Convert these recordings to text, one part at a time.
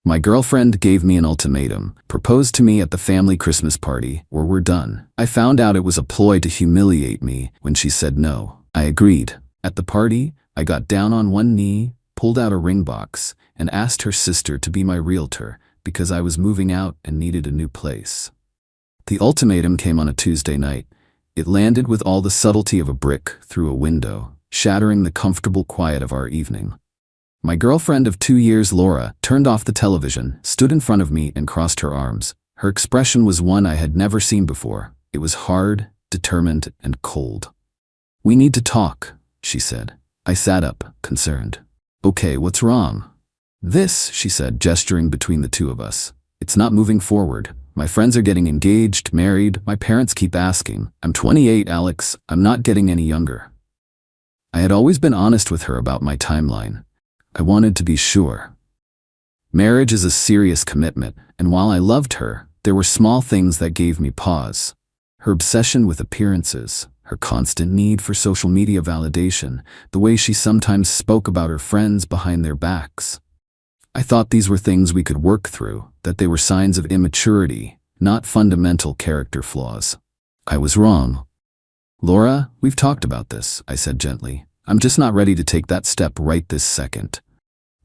My girlfriend gave me an ultimatum, proposed to me at the family Christmas party, or we're done. I found out it was a ploy to humiliate me when she said no. I agreed. At the party, I got down on one knee, pulled out a ring box, and asked her sister to be my realtor because I was moving out and needed a new place. The ultimatum came on a Tuesday night. It landed with all the subtlety of a brick through a window, shattering the comfortable quiet of our evening. My girlfriend of 2 years, Laura, turned off the television, stood in front of me, and crossed her arms. Her expression was one I had never seen before. It was hard, determined, and cold. "We need to talk," she said. I sat up, concerned. "Okay, what's wrong?" "This," she said, gesturing between the two of us. "It's not moving forward. My friends are getting engaged, married. My parents keep asking. I'm 28, Alex. I'm not getting any younger." I had always been honest with her about my timeline. I wanted to be sure. Marriage is a serious commitment, and while I loved her, there were small things that gave me pause. Her obsession with appearances, her constant need for social media validation, the way she sometimes spoke about her friends behind their backs. I thought these were things we could work through, that they were signs of immaturity, not fundamental character flaws. I was wrong. "Laura, we've talked about this," I said gently. "I'm just not ready to take that step right this second.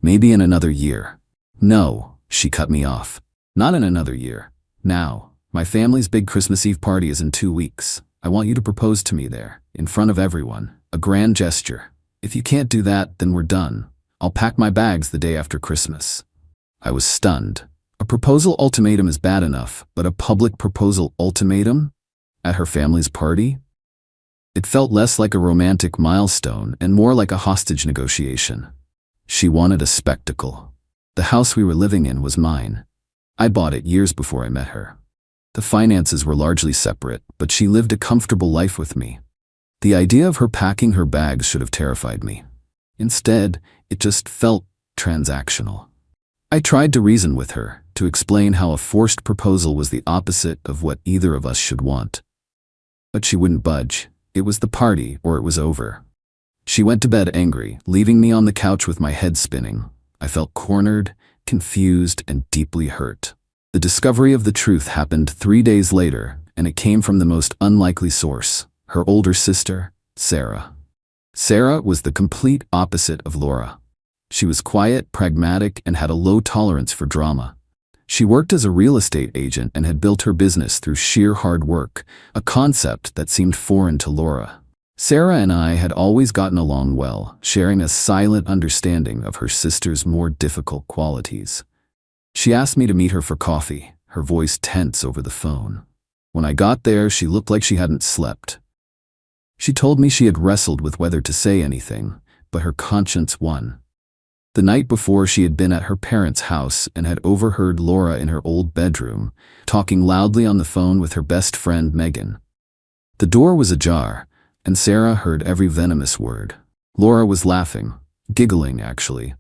Maybe in another year." "No," she cut me off. "Not in another year. Now. My family's big Christmas Eve party is in 2 weeks. I want you to propose to me there, in front of everyone. A grand gesture. If you can't do that, then we're done. I'll pack my bags the day after Christmas." I was stunned. A proposal ultimatum is bad enough, but a public proposal ultimatum? At her family's party? It felt less like a romantic milestone and more like a hostage negotiation. She wanted a spectacle. The house we were living in was mine. I bought it years before I met her. The finances were largely separate, but she lived a comfortable life with me. The idea of her packing her bags should have terrified me. Instead, it just felt transactional. I tried to reason with her, to explain how a forced proposal was the opposite of what either of us should want. But she wouldn't budge. It was the party, or it was over. She went to bed angry, leaving me on the couch with my head spinning. I felt cornered, confused, and deeply hurt. The discovery of the truth happened 3 days later, and it came from the most unlikely source, her older sister, Sarah. Sarah was the complete opposite of Laura. She was quiet, pragmatic, and had a low tolerance for drama. She worked as a real estate agent and had built her business through sheer hard work, a concept that seemed foreign to Laura. Sarah and I had always gotten along well, sharing a silent understanding of her sister's more difficult qualities. She asked me to meet her for coffee, her voice tense over the phone. When I got there, she looked like she hadn't slept. She told me she had wrestled with whether to say anything, but her conscience won. The night before, she had been at her parents' house and had overheard Laura in her old bedroom, talking loudly on the phone with her best friend Megan. The door was ajar, and Sarah heard every venomous word. Laura was laughing, giggling actually.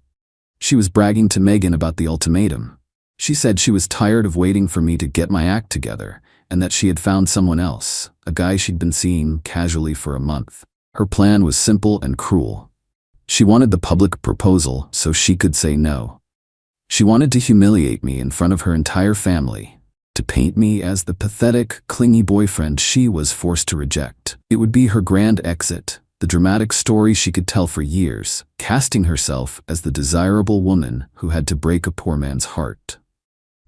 She was bragging to Megan about the ultimatum. She said she was tired of waiting for me to get my act together, and that she had found someone else, a guy she'd been seeing casually for a month. Her plan was simple and cruel. She wanted the public proposal so she could say no. She wanted to humiliate me in front of her entire family, to paint me as the pathetic, clingy boyfriend she was forced to reject. It would be her grand exit, the dramatic story she could tell for years, casting herself as the desirable woman who had to break a poor man's heart.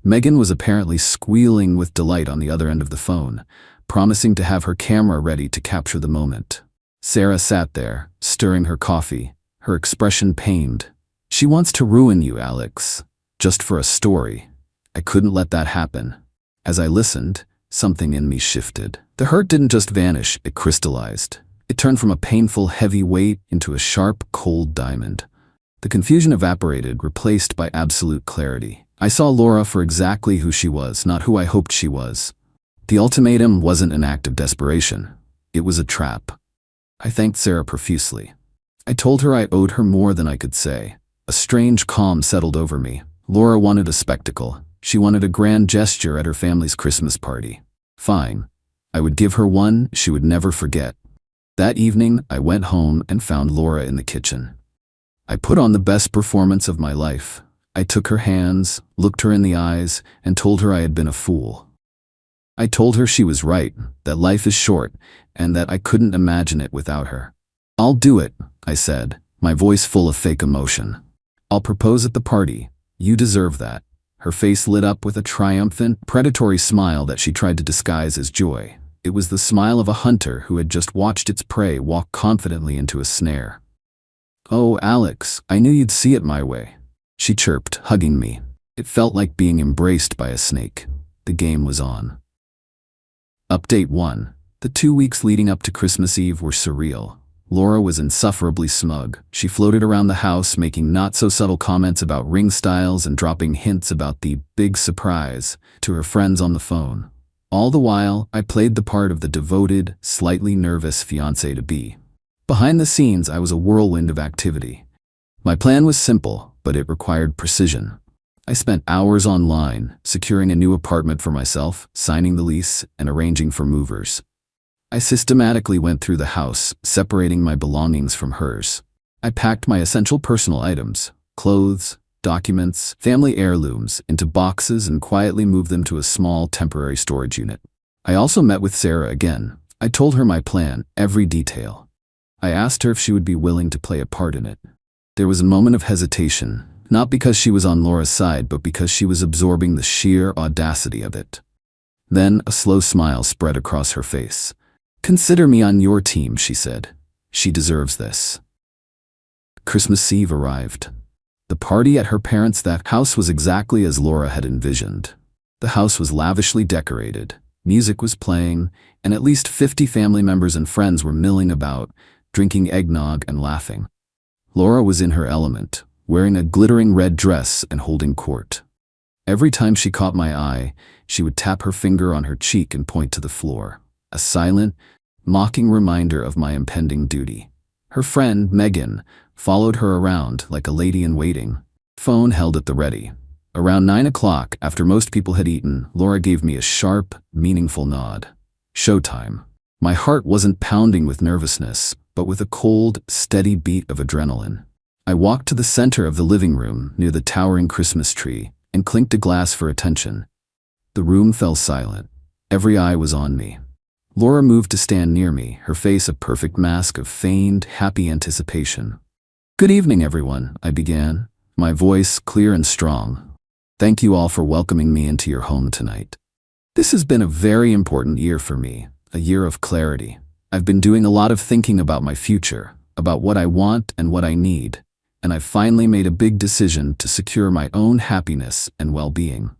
Megan was apparently squealing with delight on the other end of the phone, promising to have her camera ready to capture the moment. Sarah sat there, stirring her coffee, her expression pained. "She wants to ruin you, Alex. Just for a story." I couldn't let that happen. As I listened, something in me shifted. The hurt didn't just vanish, it crystallized. It turned from a painful, heavy weight into a sharp, cold diamond. The confusion evaporated, replaced by absolute clarity. I saw Laura for exactly who she was, not who I hoped she was. The ultimatum wasn't an act of desperation. It was a trap. I thanked Sarah profusely. I told her I owed her more than I could say. A strange calm settled over me. Laura wanted a spectacle. She wanted a grand gesture at her family's Christmas party. Fine. I would give her one she would never forget. That evening, I went home and found Laura in the kitchen. I put on the best performance of my life. I took her hands, looked her in the eyes, and told her I had been a fool. I told her she was right, that life is short, and that I couldn't imagine it without her. "I'll do it," I said, my voice full of fake emotion. "I'll propose at the party. You deserve that." Her face lit up with a triumphant, predatory smile that she tried to disguise as joy. It was the smile of a hunter who had just watched its prey walk confidently into a snare. "Oh, Alex, I knew you'd see it my way," she chirped, hugging me. It felt like being embraced by a snake. The game was on. Update 1. The 2 weeks leading up to Christmas Eve were surreal. Laura was insufferably smug. She floated around the house, making not-so-subtle comments about ring styles and dropping hints about the big surprise to her friends on the phone. All the while, I played the part of the devoted, slightly nervous fiancé-to-be. Behind the scenes, I was a whirlwind of activity. My plan was simple, but it required precision. I spent hours online, securing a new apartment for myself, signing the lease, and arranging for movers. I systematically went through the house, separating my belongings from hers. I packed my essential personal items, clothes, documents, family heirlooms, into boxes and quietly moved them to a small temporary storage unit. I also met with Sarah again. I told her my plan, every detail. I asked her if she would be willing to play a part in it. There was a moment of hesitation, not because she was on Laura's side, but because she was absorbing the sheer audacity of it. Then a slow smile spread across her face. "Consider me on your team," she said. "She deserves this." Christmas Eve arrived. The party at her parents' house was exactly as Laura had envisioned. The house was lavishly decorated, music was playing, and at least 50 family members and friends were milling about, drinking eggnog and laughing. Laura was in her element, wearing a glittering red dress and holding court. Every time she caught my eye, she would tap her finger on her cheek and point to the floor, a silent, mocking reminder of my impending duty. Her friend, Megan, followed her around like a lady in waiting, phone held at the ready. Around 9 o'clock, after most people had eaten, Laura gave me a sharp, meaningful nod. Showtime. My heart wasn't pounding with nervousness, but with a cold, steady beat of adrenaline. I walked to the center of the living room, near the towering Christmas tree, and clinked a glass for attention. The room fell silent. Every eye was on me. Laura moved to stand near me, her face a perfect mask of feigned, happy anticipation. "Good evening, everyone," I began, my voice clear and strong. "Thank you all for welcoming me into your home tonight. This has been a very important year for me, a year of clarity. I've been doing a lot of thinking about my future, about what I want and what I need, and I've finally made a big decision to secure my own happiness and well-being."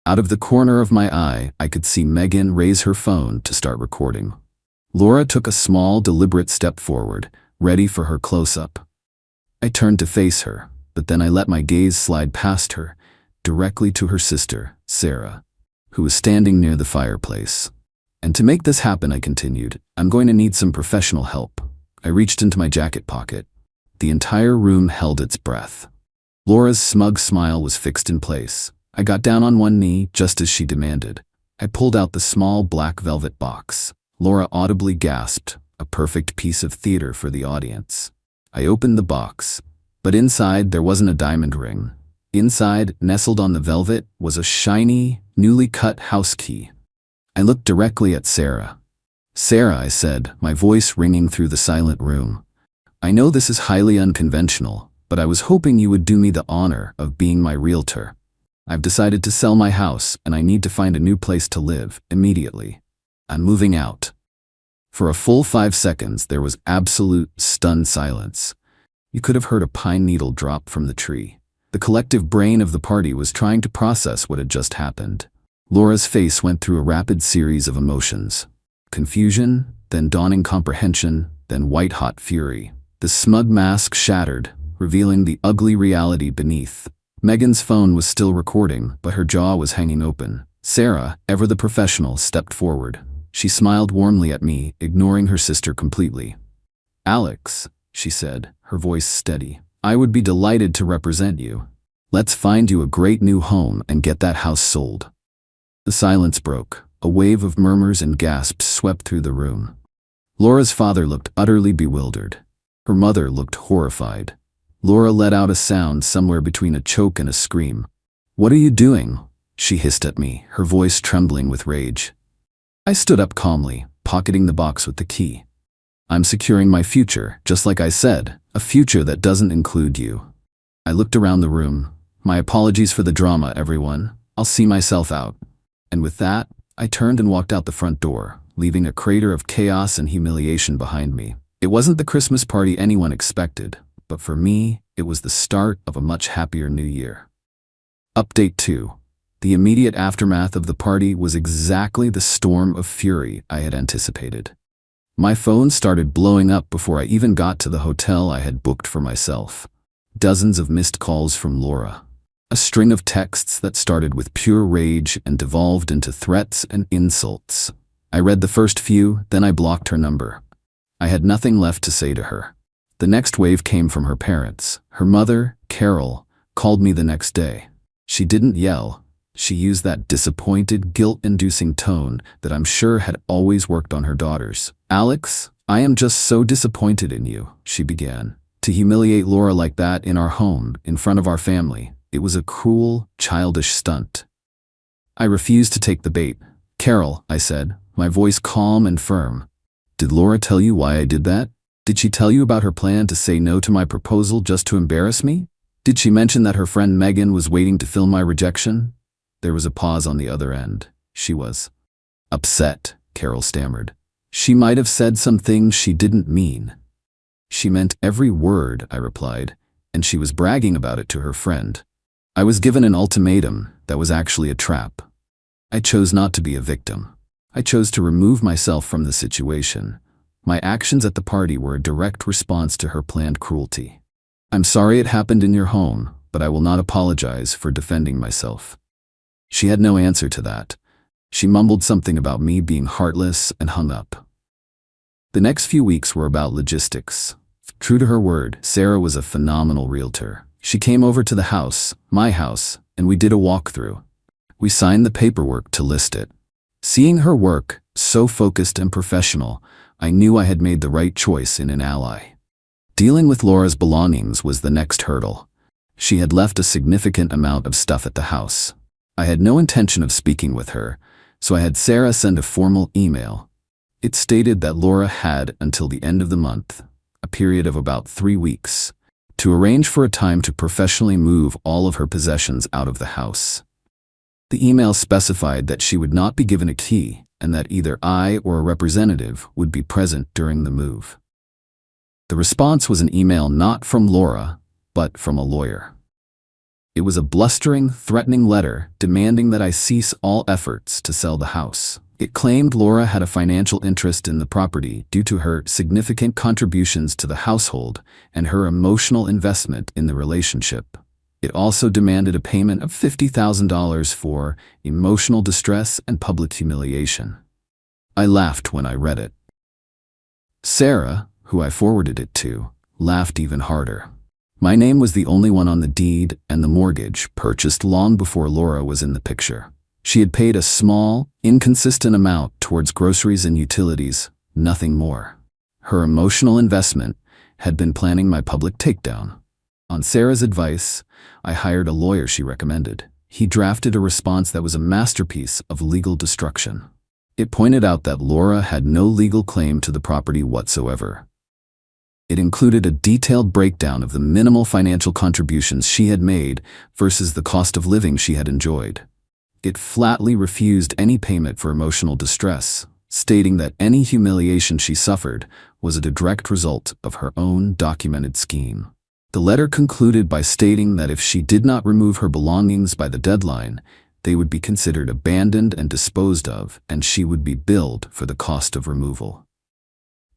Out of the corner of my eye, I could see Megan raise her phone to start recording. Laura took a small, deliberate step forward, ready for her close-up. I turned to face her, but then I let my gaze slide past her, directly to her sister, Sarah, who was standing near the fireplace. "And to make this happen," I continued, "I'm going to need some professional help." I reached into my jacket pocket. The entire room held its breath. Laura's smug smile was fixed in place. I got down on one knee, just as she demanded. I pulled out the small black velvet box. Laura audibly gasped, a perfect piece of theater for the audience. I opened the box, but inside there wasn't a diamond ring. Inside, nestled on the velvet, was a shiny, newly cut house key. I looked directly at Sarah. "Sarah," I said, my voice ringing through the silent room. "I know this is highly unconventional, but I was hoping you would do me the honor of being my realtor. I've decided to sell my house, and I need to find a new place to live, immediately. I'm moving out." For a full 5 seconds, there was absolute, stunned silence. You could have heard a pine needle drop from the tree. The collective brain of the party was trying to process what had just happened. Laura's face went through a rapid series of emotions. Confusion, then dawning comprehension, then white-hot fury. The smug mask shattered, revealing the ugly reality beneath. Megan's phone was still recording, but her jaw was hanging open. Sarah, ever the professional, stepped forward. She smiled warmly at me, ignoring her sister completely. "Alex," she said, her voice steady, "I would be delighted to represent you. Let's find you a great new home and get that house sold." The silence broke. A wave of murmurs and gasps swept through the room. Laura's father looked utterly bewildered. Her mother looked horrified. Laura let out a sound somewhere between a choke and a scream. "What are you doing?" she hissed at me, her voice trembling with rage. I stood up calmly, pocketing the box with the key. "I'm securing my future, just like I said, a future that doesn't include you." I looked around the room. "My apologies for the drama, everyone. I'll see myself out." And with that, I turned and walked out the front door, leaving a crater of chaos and humiliation behind me. It wasn't the Christmas party anyone expected, but for me, it was the start of a much happier new year. Update 2. The immediate aftermath of the party was exactly the storm of fury I had anticipated. My phone started blowing up before I even got to the hotel I had booked for myself. Dozens of missed calls from Laura. A string of texts that started with pure rage and devolved into threats and insults. I read the first few, then I blocked her number. I had nothing left to say to her. The next wave came from her parents. Her mother, Carol, called me the next day. She didn't yell. She used that disappointed, guilt-inducing tone that I'm sure had always worked on her daughters. "Alex, I am just so disappointed in you," she began. "To humiliate Laura like that in our home, in front of our family, it was a cruel, childish stunt." I refused to take the bait. "Carol," I said, my voice calm and firm. "Did Laura tell you why I did that? Did she tell you about her plan to say no to my proposal just to embarrass me? Did she mention that her friend Megan was waiting to film my rejection?" There was a pause on the other end. "She was upset," Carol stammered. "She might have said some things she didn't mean." "She meant every word," I replied, "and she was bragging about it to her friend." I was given an ultimatum that was actually a trap. I chose not to be a victim. I chose to remove myself from the situation. My actions at the party were a direct response to her planned cruelty. "I'm sorry it happened in your home, but I will not apologize for defending myself." She had no answer to that. She mumbled something about me being heartless and hung up. The next few weeks were about logistics. True to her word, Sarah was a phenomenal realtor. She came over to the house, my house, and we did a walkthrough. We signed the paperwork to list it. Seeing her work, so focused and professional, I knew I had made the right choice in an ally. Dealing with Laura's belongings was the next hurdle. She had left a significant amount of stuff at the house. I had no intention of speaking with her, so I had Sarah send a formal email. It stated that Laura had until the end of the month, a period of about 3 weeks, to arrange for a time to professionally move all of her possessions out of the house. The email specified that she would not be given a key and that either I or a representative would be present during the move. The response was an email not from Laura, but from a lawyer. It was a blustering, threatening letter demanding that I cease all efforts to sell the house. It claimed Laura had a financial interest in the property due to her significant contributions to the household and her emotional investment in the relationship. It also demanded a payment of $50,000 for emotional distress and public humiliation. I laughed when I read it. Sarah, who I forwarded it to, laughed even harder. My name was the only one on the deed, and the mortgage, purchased long before Laura was in the picture. She had paid a small, inconsistent amount towards groceries and utilities, nothing more. Her emotional investment had been planning my public takedown. On Sarah's advice, I hired a lawyer she recommended. He drafted a response that was a masterpiece of legal destruction. It pointed out that Laura had no legal claim to the property whatsoever. It included a detailed breakdown of the minimal financial contributions she had made versus the cost of living she had enjoyed. It flatly refused any payment for emotional distress, stating that any humiliation she suffered was a direct result of her own documented scheme. The letter concluded by stating that if she did not remove her belongings by the deadline, they would be considered abandoned and disposed of, and she would be billed for the cost of removal.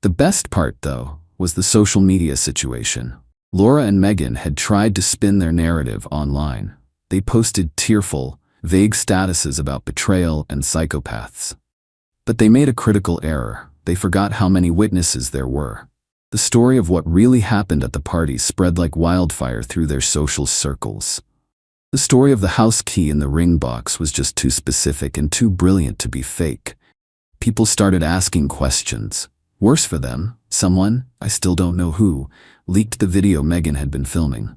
The best part, though, was the social media situation. Laura and Megan had tried to spin their narrative online. They posted tearful, vague statuses about betrayal and psychopaths. But they made a critical error. They forgot how many witnesses there were. The story of what really happened at the party spread like wildfire through their social circles. The story of the house key in the ring box was just too specific and too brilliant to be fake. People started asking questions. Worse for them, someone, I still don't know who, leaked the video Megan had been filming.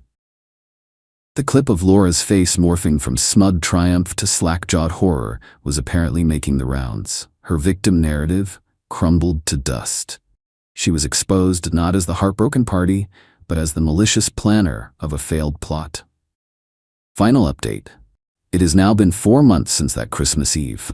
The clip of Laura's face morphing from smug triumph to slack-jawed horror was apparently making the rounds. Her victim narrative crumbled to dust. She was exposed not as the heartbroken party, but as the malicious planner of a failed plot. Final update. It has now been 4 months since that Christmas Eve.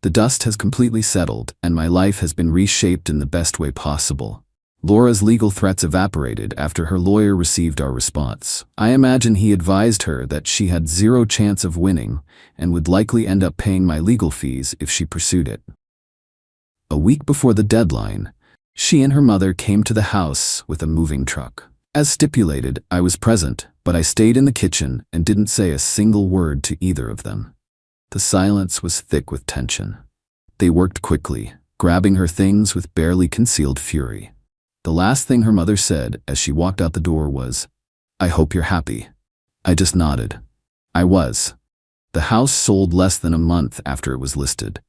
The dust has completely settled, and my life has been reshaped in the best way possible. Laura's legal threats evaporated after her lawyer received our response. I imagine he advised her that she had zero chance of winning and would likely end up paying my legal fees if she pursued it. A week before the deadline, she and her mother came to the house with a moving truck. As stipulated, I was present, but I stayed in the kitchen and didn't say a single word to either of them. The silence was thick with tension. They worked quickly, grabbing her things with barely concealed fury. The last thing her mother said as she walked out the door was, "I hope you're happy." I just nodded. I was. The house sold less than a month after it was listed.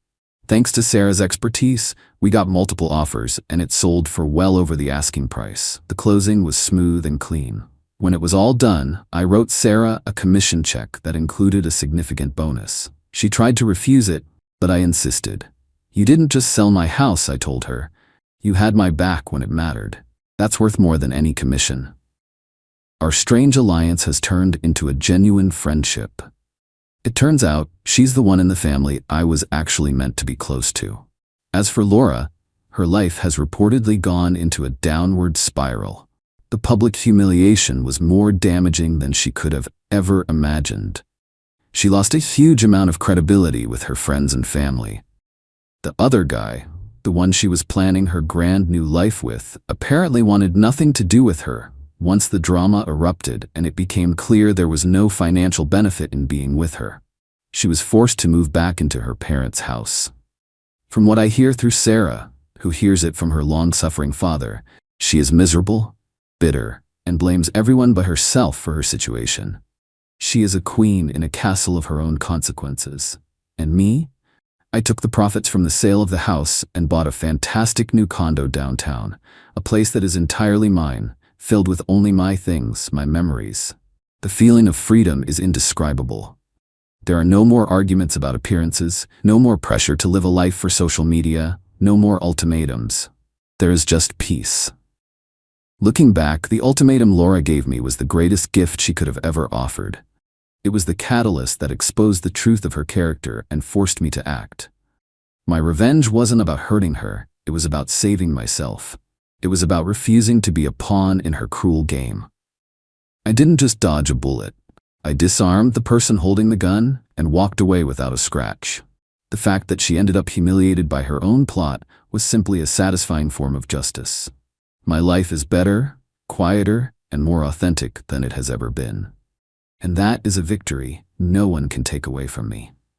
Thanks to Sarah's expertise, we got multiple offers and it sold for well over the asking price. The closing was smooth and clean. When it was all done, I wrote Sarah a commission check that included a significant bonus. She tried to refuse it, but I insisted. "You didn't just sell my house," I told her. "You had my back when it mattered. That's worth more than any commission." Our strange alliance has turned into a genuine friendship. It turns out, she's the one in the family I was actually meant to be close to. As for Laura, her life has reportedly gone into a downward spiral. The public humiliation was more damaging than she could have ever imagined. She lost a huge amount of credibility with her friends and family. The other guy, the one she was planning her grand new life with, apparently wanted nothing to do with her. Once the drama erupted and it became clear there was no financial benefit in being with her, she was forced to move back into her parents' house. From what I hear through Sarah, who hears it from her long-suffering father, she is miserable, bitter, and blames everyone but herself for her situation. She is a queen in a castle of her own consequences. And me? I took the profits from the sale of the house and bought a fantastic new condo downtown, a place that is entirely mine, filled with only my things, my memories. The feeling of freedom is indescribable. There are no more arguments about appearances, no more pressure to live a life for social media, no more ultimatums. There is just peace. Looking back, the ultimatum Laura gave me was the greatest gift she could have ever offered. It was the catalyst that exposed the truth of her character and forced me to act. My revenge wasn't about hurting her, it was about saving myself. It was about refusing to be a pawn in her cruel game. I didn't just dodge a bullet. I disarmed the person holding the gun and walked away without a scratch. The fact that she ended up humiliated by her own plot was simply a satisfying form of justice. My life is better, quieter, and more authentic than it has ever been. And that is a victory no one can take away from me.